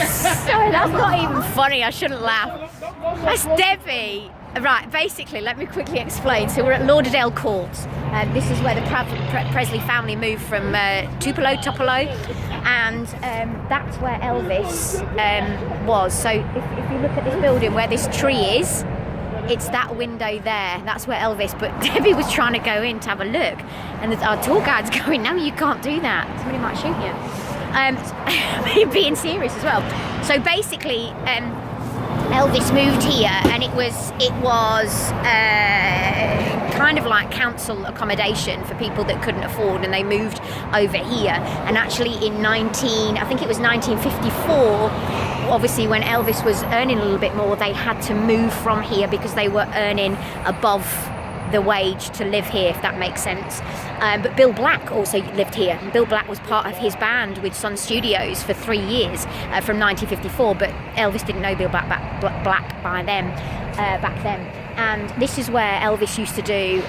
Sorry, that's not even funny. I shouldn't laugh. That's Debbie. Right, basically, let me quickly explain. So we're at Lauderdale Courts. This is where the Presley family moved from Tupelo, and that's where Elvis was. So if you look at this building where this tree is, it's that window there. That's where Elvis. But Debbie was trying to go in to have a look, and our tour guide's going, "No, you can't do that. Somebody might shoot you." Being serious as well. So basically, Elvis moved here, and it was kind of like council accommodation for people that couldn't afford, and they moved over here. And actually in I think it was 1954, obviously when Elvis was earning a little bit more, they had to move from here because they were earning above the wage to live here, if that makes sense. But Bill Black also lived here. Bill Black was part of his band with Sun Studios for 3 years from 1954, but Elvis didn't know Bill Black by then, back then. And this is where Elvis used to do,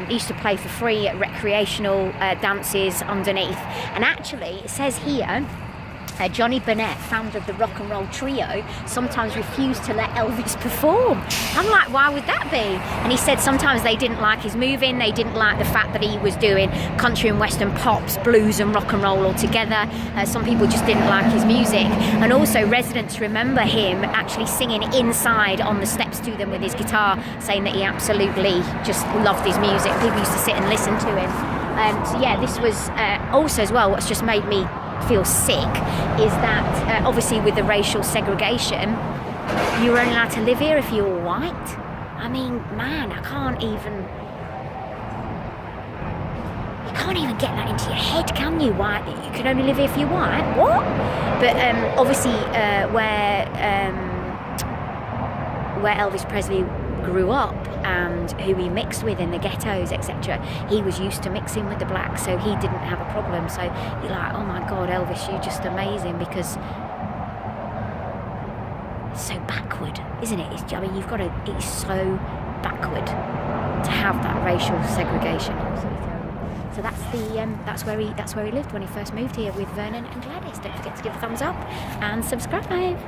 he used to play for free at recreational dances underneath. And actually, it says here, Johnny Burnett, founder of the Rock and Roll Trio, sometimes refused to let Elvis perform. I'm like, why would that be? And he said sometimes they didn't like his moving, they didn't like the fact that he was doing country and western pops, blues and rock and roll all together. Some people just didn't like his music. And also residents remember him actually singing inside on the steps to them with his guitar, saying that he absolutely just loved his music. People used to sit and listen to him. So yeah, this was also as well, what's just made me feel sick is that obviously with the racial segregation, you were only allowed to live here if you were white. I mean, man, you can't even get that into your head, can you? White, you can only live here if you're white. What? But obviously where Elvis Presley grew up and who he mixed with in the ghettos, etc., he was used to mixing with the blacks, so he didn't have a problem. So you're like, oh my God, Elvis, you're just amazing, because it's so backward, isn't it? I mean, it's so backward to have that racial segregation. So that's where he lived when he first moved here with Vernon and Gladys. Don't forget to give a thumbs up and subscribe.